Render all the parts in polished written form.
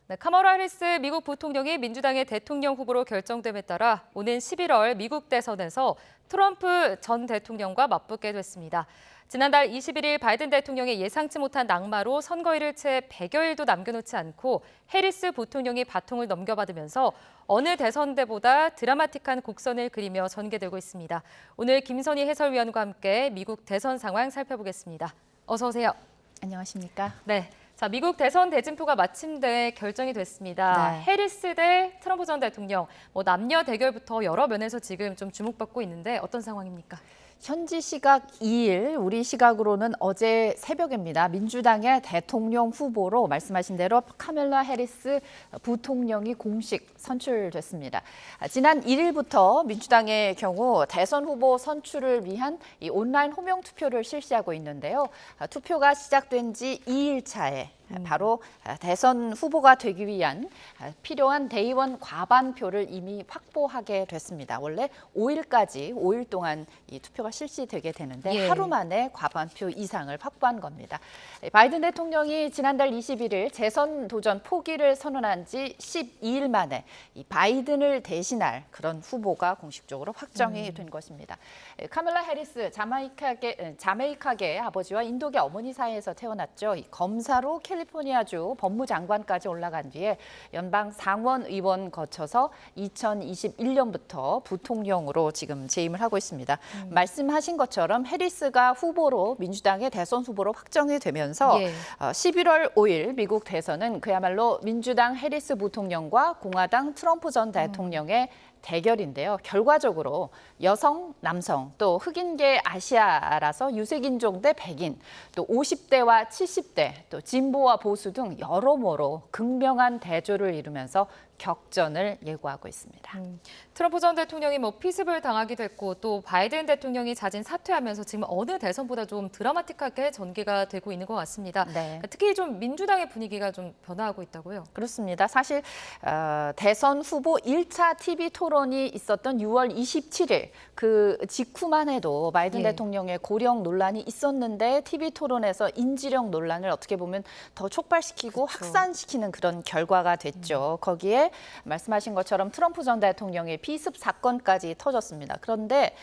네, 카멀라 해리스 미국 부통령이 민주당의 대통령 후보로 결정됨에 따라 오는 11월 미국 대선에서 트럼프 전 대통령과 맞붙게 됐습니다. 지난달 21일 바이든 대통령의 예상치 못한 낙마로 선거일을 채 100여일도 남겨놓지 않고 해리스 부통령이 바통을 넘겨받으면서 어느 대선 때보다 드라마틱한 곡선을 그리며 전개되고 있습니다. 오늘 김선희 해설위원과 함께 미국 대선 상황 살펴보겠습니다. 어서 오세요. 안녕하십니까? 네. 자, 미국 대선 대진표가 마침내 결정이 됐습니다. 네. 해리스 대 트럼프 전 대통령, 남녀 대결부터 여러 면에서 지금 좀 주목받고 있는데 어떤 상황입니까? 현지 시각 2일, 우리 시각으로는 어제 새벽입니다. 민주당의 대통령 후보로 말씀하신 대로 카멀라 해리스 부통령이 공식 선출됐습니다. 지난 1일부터 민주당의 경우 대선 후보 선출을 위한 이 온라인 호명 투표를 실시하고 있는데요. 투표가 시작된 지 2일 차에 바로 대선 후보가 되기 위한 필요한 대의원 과반표를 이미 확보하게 됐습니다. 원래 5일 동안 이 투표가 실시되게 되는데 하루 만에 과반표 이상을 확보한 겁니다. 바이든 대통령이 지난달 21일 재선 도전 포기를 선언한 지 12일 만에 이 바이든을 대신할 그런 후보가 공식적으로 확정이 된 것입니다. 카멀라 해리스 자메이카계 아버지와 인도계 어머니 사이에서 태어났죠. 검사로 캘리포니아주 법무장관까지 올라간 뒤에 연방 상원 의원 거쳐서 2021년부터 부통령으로 지금 재임을 하고 있습니다. 말씀하신 것처럼 해리스가 후보로 민주당의 대선 후보로 확정이 되면서 11월 5일 미국 대선은 그야말로 민주당 해리스 부통령과 공화당 트럼프 전 대통령의 대결인데요. 결과적으로 여성, 남성, 또 흑인계 아시아라서 유색인종 대 백인, 또 50대와 70대, 또 진보와 보수 등 여러모로 극명한 대조를 이루면서 격전을 예고하고 있습니다. 트럼프 전 대통령이 피습을 당하기도 했고 또 바이든 대통령이 자진 사퇴하면서 지금 어느 대선보다 좀 드라마틱하게 전개가 되고 있는 것 같습니다. 네. 특히 좀 민주당의 분위기가 좀 변화하고 있다고요? 그렇습니다. 사실 대선 후보 1차 TV 토론이 있었던 6월 27일 그 직후만 해도 바이든 대통령의 고령 논란이 있었는데 TV 토론에서 인지령 논란을 어떻게 보면 더 촉발시키고 확산시키는 그런 결과가 됐죠. 거기에 말씀하신 것처럼 트럼프 전 대통령의 피습 사건까지 터졌습니다. 그런데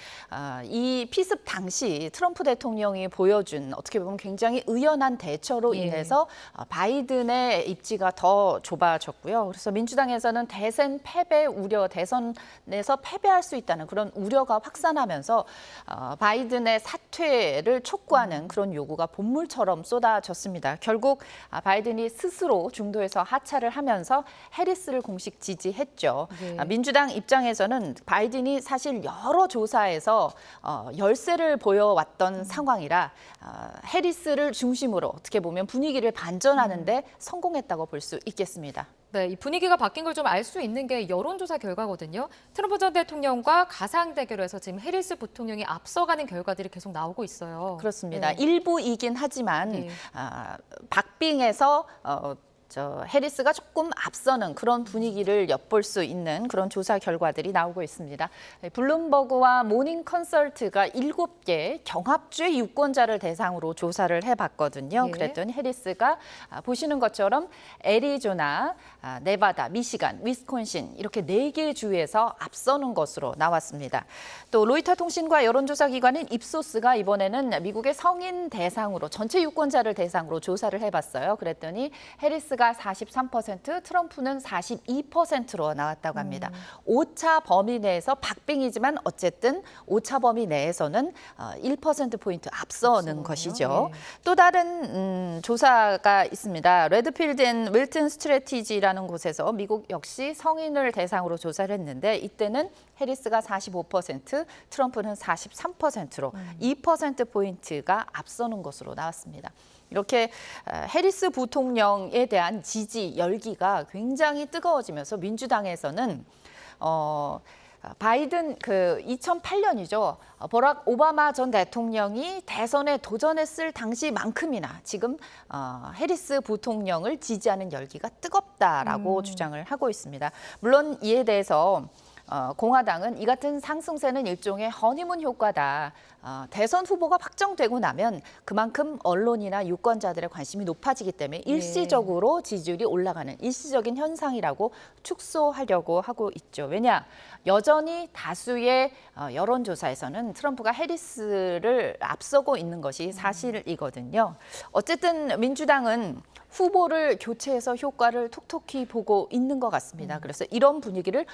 이 피습 당시 트럼프 대통령이 보여준 어떻게 보면 굉장히 의연한 대처로 인해서 바이든의 입지가 더 좁아졌고요. 그래서 민주당에서는 대선 패배 우려, 대선에서 패배할 수 있다는 그런 우려가 확산하면서 바이든의 사퇴를 촉구하는 그런 요구가 본물처럼 쏟아졌습니다. 결국 바이든이 스스로 중도에서 하차를 하면서 해리스를 공식 지지했죠. 민주당 입장에서는 바이든이 사실 여러 조사에서 열세를 보여왔던 상황이라 해리스를 중심으로 어떻게 보면 분위기를 반전하는 데 성공했다고 볼 수 있겠습니다. 네, 이 분위기가 바뀐 걸 좀 알 수 있는 게 여론조사 결과거든요. 트럼프 전 대통령과 가상 대결에서 지금 해리스 부통령이 앞서가는 결과들이 계속 나오고 있어요. 그렇습니다. 일부이긴 하지만 박빙에서 해리스가 조금 앞서는 그런 분위기를 엿볼 수 있는 그런 조사 결과들이 나오고 있습니다. 블룸버그와 모닝 컨설트가 7개 경합주의 유권자를 대상으로 조사를 해봤거든요. 그랬더니 해리스가 보시는 것처럼 애리조나, 네바다, 미시간, 위스콘신 이렇게 4개 주에서 앞서는 것으로 나왔습니다. 또 로이터 통신과 여론조사 기관인 입소스가 이번에는 미국의 성인 대상으로 전체 유권자를 대상으로 조사를 해봤어요. 그랬더니 해리스가 43%, 트럼프는 42%로 나왔다고 합니다. 오차 범위 내에서 박빙이지만 어쨌든 오차 범위 내에서는 1%포인트 앞서는 것이죠. 또 다른 조사가 있습니다. 레드필드 앤 윌튼 스트래티지라는 곳에서 미국 역시 성인을 대상으로 조사를 했는데 이때는 해리스가 45%, 트럼프는 43%로 2%포인트가 앞서는 것으로 나왔습니다. 이렇게 해리스 부통령에 대한 지지 열기가 굉장히 뜨거워지면서 민주당에서는 바이든 2008년이죠. 버락 오바마 전 대통령이 대선에 도전했을 당시만큼이나 지금 해리스 부통령을 지지하는 열기가 뜨겁다라고 주장을 하고 있습니다. 물론 이에 대해서 공화당은 이 같은 상승세는 일종의 허니문 효과다. 대선 후보가 확정되고 나면 그만큼 언론이나 유권자들의 관심이 높아지기 때문에 일시적으로 지지율이 올라가는 일시적인 현상이라고 축소하려고 하고 있죠. 왜냐? 여전히 다수의 여론조사에서는 트럼프가 해리스를 앞서고 있는 것이 사실이거든요. 어쨌든 민주당은 후보를 교체해서 효과를 톡톡히 보고 있는 것 같습니다. 그래서 이런 분위기를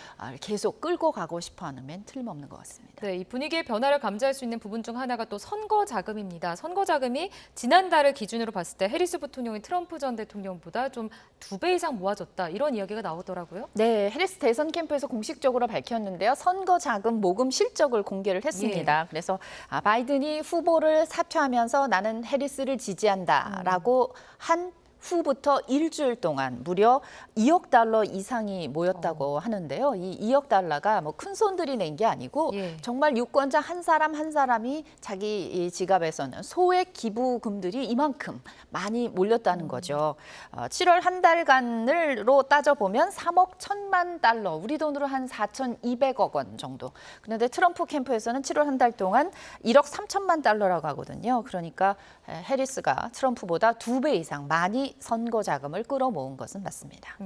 계속 끌고 가고 싶어하는 면 틀림없는 것 같습니다. 네, 이 분위기의 변화를 감지할 수 있는 부분 중 하나가 또 선거 자금입니다. 선거 자금이 지난달을 기준으로 봤을 때 해리스 부통령이 트럼프 전 대통령보다 좀 2배 이상 모아졌다 이런 이야기가 나오더라고요. 네, 해리스 대선 캠프에서 공식적으로 밝혔는데요. 선거 자금 모금 실적을 공개를 했습니다. 그래서 바이든이 후보를 사퇴하면서 나는 해리스를 지지한다라고 한 후부터 일주일 동안 무려 2억 달러 이상이 모였다고 하는데요. 이 2억 달러가 뭐 큰 손들이 낸 게 아니고 정말 유권자 한 사람 한 사람이 자기 지갑에서는 소액 기부금들이 이만큼 많이 몰렸다는 거죠. 7월 한 달간으로 따져보면 3억 1천만 달러, 우리 돈으로 한 4,200억 원 정도. 그런데 트럼프 캠프에서는 7월 한 달 동안 1억 3천만 달러라고 하거든요. 그러니까 해리스가 트럼프보다 2배 이상 많이 선거 자금을 끌어모은 것은 맞습니다.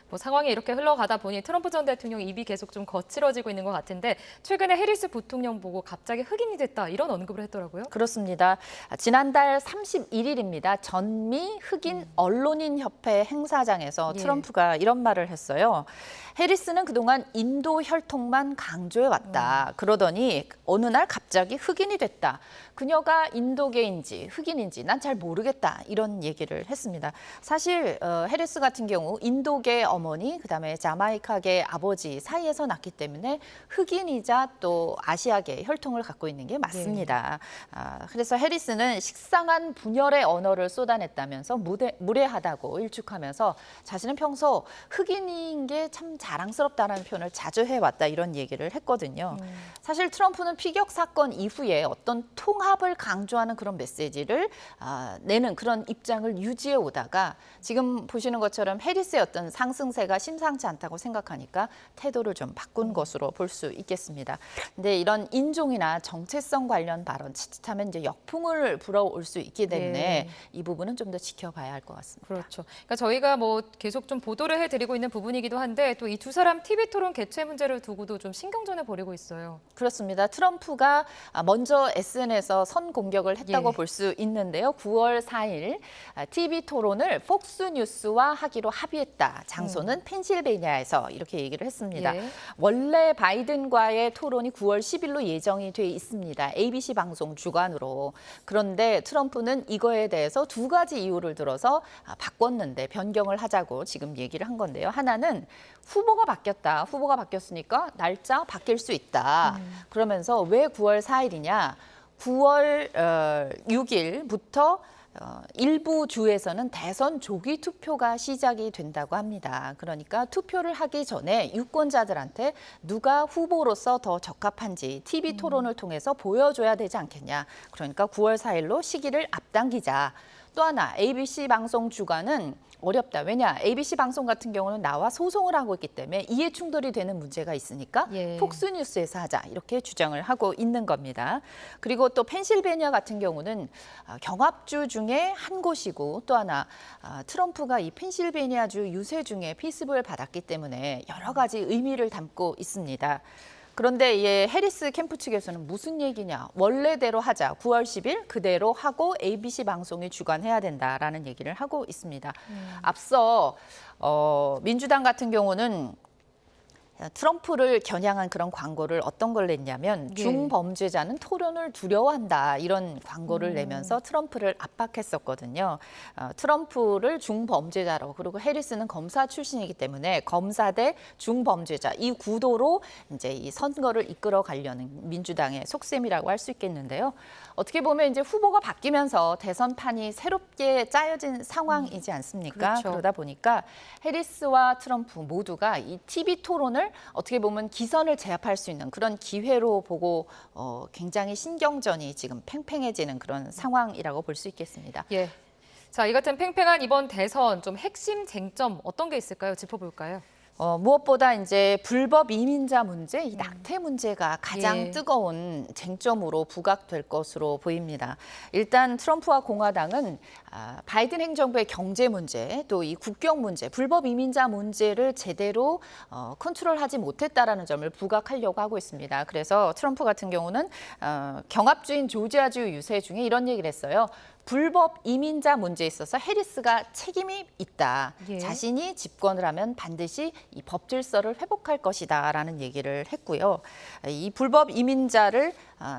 뭐 상황이 이렇게 흘러가다 보니 트럼프 전 대통령 입이 계속 좀 거칠어지고 있는 것 같은데 최근에 해리스 부통령 보고 갑자기 흑인이 됐다 이런 언급을 했더라고요. 그렇습니다. 지난달 31일입니다. 전미 흑인 언론인 협회 행사장에서 트럼프가 이런 말을 했어요. 해리스는 그동안 인도 혈통만 강조해왔다. 그러더니 어느 날 갑자기 흑인이 됐다. 그녀가 인도계인지 흑인인지 난 잘 모르겠다. 이런 얘기를 했습니다. 사실 해리스 같은 경우 인도계 어머니, 그다음에 자마이카계 아버지 사이에서 났기 때문에 흑인이자 또 아시아계 혈통을 갖고 있는 게 맞습니다. 그래서 해리스는 식상한 분열의 언어를 쏟아냈다면서 무례하다고 일축하면서 자신은 평소 흑인인 게 참 자랑스럽다는 표현을 자주 해왔다 이런 얘기를 했거든요. 사실 트럼프는 피격 사건 이후에 어떤 통합을 강조하는 그런 메시지를 내는 그런 입장을 유지해 오다가 지금 보시는 것처럼 해리스의 어떤 상승세가 심상치 않다고 생각하니까 태도를 좀 바꾼 것으로 볼 수 있겠습니다. 근데 이런 인종이나 정체성 관련 발언 치칫하면 이제 역풍을 불어올 수 있기 때문에 이 부분은 좀 더 지켜봐야 할 것 같습니다. 그렇죠. 그러니까 저희가 뭐 계속 좀 보도를 해드리고 있는 부분이기도 한데 또 이 두 사람 TV 토론 개최 문제를 두고도 좀 신경전을 벌이고 있어요. 그렇습니다. 트럼프가 먼저 SNS에서 선 공격을 했다고 볼 수 있는데요. 9월 4일 TV 토론을 폭스뉴스와 하기로 합의했다. 장소는 펜실베니아에서 이렇게 얘기를 했습니다. 원래 바이든과의 토론이 9월 10일로 예정이 돼 있습니다. ABC 방송 주관으로. 그런데 트럼프는 이거에 대해서 두 가지 이유를 들어서 바꿨는데 변경을 하자고 지금 얘기를 한 건데요. 하나는 후보가 바뀌었다. 후보가 바뀌었으니까 날짜 바뀔 수 있다. 그러면서 왜 9월 4일이냐? 9월 6일부터 일부 주에서는 대선 조기 투표가 시작이 된다고 합니다. 그러니까 투표를 하기 전에 유권자들한테 누가 후보로서 더 적합한지 TV 토론을 통해서 보여줘야 되지 않겠냐. 그러니까 9월 4일로 시기를 앞당기자. 또 하나 ABC 방송 주관은 어렵다. 왜냐? ABC 방송 같은 경우는 나와 소송을 하고 있기 때문에 이해 충돌이 되는 문제가 있으니까 폭스뉴스에서 하자. 이렇게 주장을 하고 있는 겁니다. 그리고 또 펜실베니아 같은 경우는 경합주 중에 한 곳이고 또 하나 트럼프가 이 펜실베니아주 유세 중에 피습을 받았기 때문에 여러 가지 의미를 담고 있습니다. 그런데 해리스 캠프 측에서는 무슨 얘기냐. 원래대로 하자. 9월 10일 그대로 하고 ABC 방송이 주관해야 된다라는 얘기를 하고 있습니다. 앞서 민주당 같은 경우는 트럼프를 겨냥한 그런 광고를 어떤 걸 냈냐면 중범죄자는 토론을 두려워한다 이런 광고를 내면서 트럼프를 압박했었거든요. 트럼프를 중범죄자로 그리고 해리스는 검사 출신이기 때문에 검사 대 중범죄자 이 구도로 이제 이 선거를 이끌어 가려는 민주당의 속셈이라고 할 수 있겠는데요. 어떻게 보면 이제 후보가 바뀌면서 대선판이 새롭게 짜여진 상황이지 않습니까? 그러다 보니까 해리스와 트럼프 모두가 이 TV 토론을 어떻게 보면 기선을 제압할 수 있는 그런 기회로 보고 굉장히 신경전이 지금 팽팽해지는 그런 상황이라고 볼 수 있겠습니다. 자, 이 같은 팽팽한 이번 대선 좀 핵심 쟁점 어떤 게 있을까요? 짚어볼까요? 무엇보다 이제 불법 이민자 문제, 이 낙태 문제가 가장 예. 뜨거운 쟁점으로 부각될 것으로 보입니다. 일단 트럼프와 공화당은 바이든 행정부의 경제 문제, 또 이 국경 문제, 불법 이민자 문제를 제대로 컨트롤하지 못했다라는 점을 부각하려고 하고 있습니다. 그래서 트럼프 같은 경우는 경합주인 조지아주 유세 중에 이런 얘기를 했어요. 불법 이민자 문제에 있어서 해리스가 책임이 있다. 예. 자신이 집권을 하면 반드시 이 법 질서를 회복할 것이다라는 얘기를 했고요. 이 불법 이민자를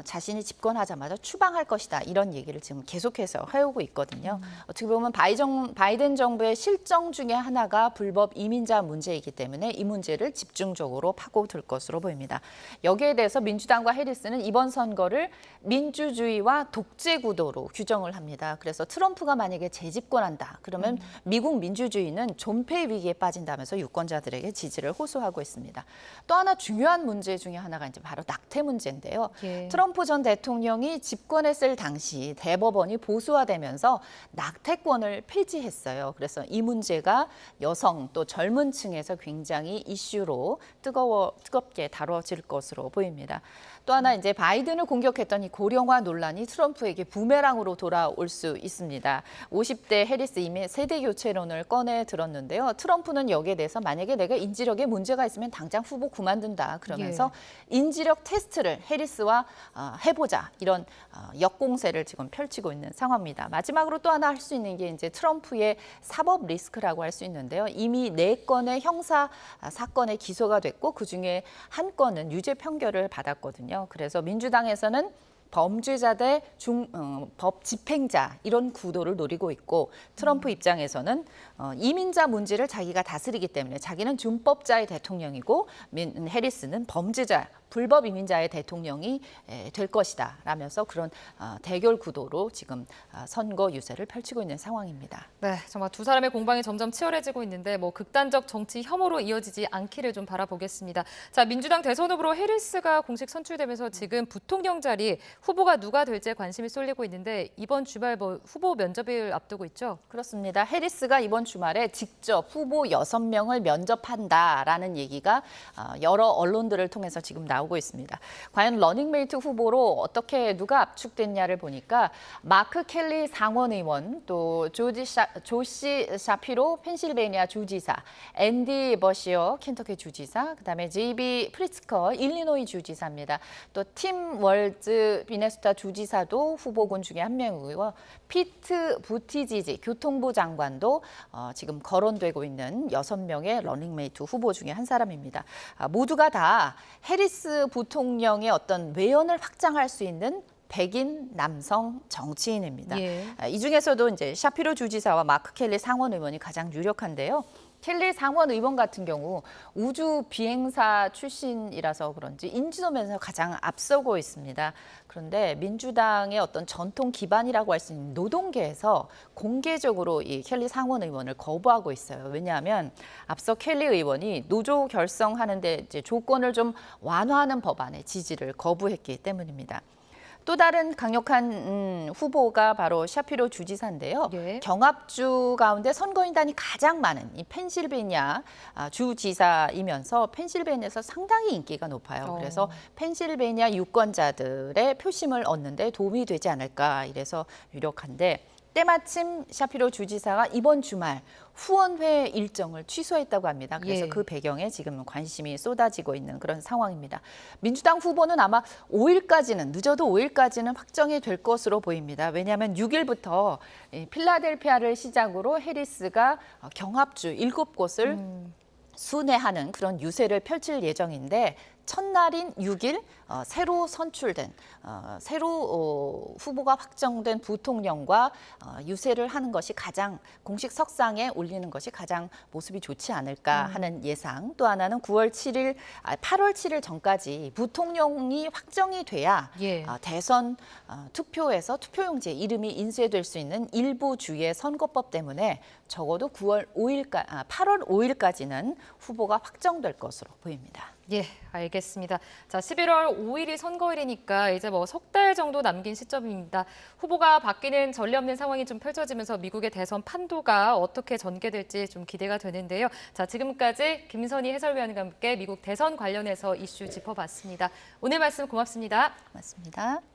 자신이 집권하자마자 추방할 것이다. 이런 얘기를 지금 계속해서 해오고 있거든요. 어떻게 보면 바이든 정부의 실정 중에 하나가 불법 이민자 문제이기 때문에 이 문제를 집중적으로 파고들 것으로 보입니다. 여기에 대해서 민주당과 해리스는 이번 선거를 민주주의와 독재 구도로 규정을 합니다. 그래서 트럼프가 만약에 재집권한다. 그러면 미국 민주주의는 존폐 위기에 빠진다면서 유권자들에게 지지를 호소하고 있습니다. 또 하나 중요한 문제 중에 하나가 이제 바로 낙태 문제인데요. 예. 트럼프 전 대통령이 집권했을 당시 대법원이 보수화되면서 낙태권을 폐지했어요. 그래서 이 문제가 여성 또 젊은 층에서 굉장히 이슈로 뜨겁게 다뤄질 것으로 보입니다. 또 하나 이제 바이든을 공격했던 이 고령화 논란이 트럼프에게 부메랑으로 돌아올 수 있습니다. 50대 해리스 이미 세대 교체론을 꺼내 들었는데요. 트럼프는 여기에 대해서 만약에 내가 인지력에 문제가 있으면 당장 후보 그만둔다. 그러면서 인지력 테스트를 해리스와 해보자. 이런 역공세를 지금 펼치고 있는 상황입니다. 마지막으로 또 하나 할 수 있는 게 이제 트럼프의 사법 리스크라고 할 수 있는데요. 이미 4건의 형사 사건에 기소가 됐고 그중에 한 건은 유죄 판결을 받았거든요. 그래서 민주당에서는 범죄자 대 법 집행자 이런 구도를 노리고 있고 트럼프 입장에서는 이민자 문제를 자기가 다스리기 때문에 자기는 준법자의 대통령이고 해리스는 범죄자, 불법 이민자의 대통령이 될 것이다 라면서 그런 대결 구도로 지금 선거 유세를 펼치고 있는 상황입니다. 네, 정말 두 사람의 공방이 점점 치열해지고 있는데 뭐 극단적 정치 혐오로 이어지지 않기를 좀 바라보겠습니다. 자, 민주당 대선 후보로 해리스가 공식 선출되면서 지금 부통령 자리 후보가 누가 될지에 관심이 쏠리고 있는데 이번 주말 뭐 후보 면접을 앞두고 있죠? 그렇습니다. 해리스가 이번 주말에 직접 후보 6명을 면접한다라는 얘기가 여러 언론들을 통해서 지금 나오고 있습니다. 과연 러닝메이트 후보로 어떻게 누가 압축됐냐를 보니까 마크 켈리 상원 의원, 또 조시 샤피로 펜실베니아 주지사, 앤디 버시어 켄터키 주지사, 그다음에 제이비 프리츠커 일리노이 주지사입니다. 또 팀 월즈 미네소타 주지사도 후보군 중에 한 명이고요. 피트 부티지지 교통부 장관도 지금 거론되고 있는 6명의 러닝메이트 후보 중에 한 사람입니다. 모두가 다 해리스 부통령의 어떤 외연을 확장할 수 있는 백인 남성 정치인입니다. 예. 이 중에서도 이제 샤피로 주지사와 마크 켈리 상원 의원이 가장 유력한데요. 켈리 상원 의원 같은 경우 우주 비행사 출신이라서 그런지 인지도면에서 가장 앞서고 있습니다. 그런데 민주당의 어떤 전통 기반이라고 할 수 있는 노동계에서 공개적으로 이 켈리 상원 의원을 거부하고 있어요. 왜냐하면 앞서 켈리 의원이 노조 결성하는데 이제 조건을 좀 완화하는 법안에 지지를 거부했기 때문입니다. 또 다른 강력한 후보가 바로 샤피로 주지사인데요. 예. 경합주 가운데 선거인단이 가장 많은 이 펜실베니아 주지사이면서 펜실베니아에서 상당히 인기가 높아요. 그래서 펜실베니아 유권자들의 표심을 얻는 데 도움이 되지 않을까 이래서 유력한데 때마침 샤피로 주지사가 이번 주말 후원회 일정을 취소했다고 합니다. 그래서 예. 그 배경에 지금 관심이 쏟아지고 있는 그런 상황입니다. 민주당 후보는 아마 5일까지는 늦어도 5일까지는 확정이 될 것으로 보입니다. 왜냐하면 6일부터 필라델피아를 시작으로 해리스가 경합주 7곳을 순회하는 그런 유세를 펼칠 예정인데 첫날인 6일 새로 선출된 새로 후보가 확정된 부통령과 유세를 하는 것이 가장 공식 석상에 올리는 것이 가장 모습이 좋지 않을까 하는 예상. 또 하나는 8월 7일 전까지 부통령이 확정이 돼야 예. 대선 투표에서 투표용지에 이름이 인쇄될 수 있는 일부 주의 선거법 때문에 적어도 8월 5일까지는 후보가 확정될 것으로 보입니다. 예, 알겠습니다. 자, 11월 5일이 선거일이니까 이제 뭐 석 달 정도 남긴 시점입니다. 후보가 바뀌는 전례 없는 상황이 좀 펼쳐지면서 미국의 대선 판도가 어떻게 전개될지 좀 기대가 되는데요. 자, 지금까지 김선희 해설위원과 함께 미국 대선 관련해서 이슈 짚어봤습니다. 오늘 말씀 고맙습니다. 맞습니다.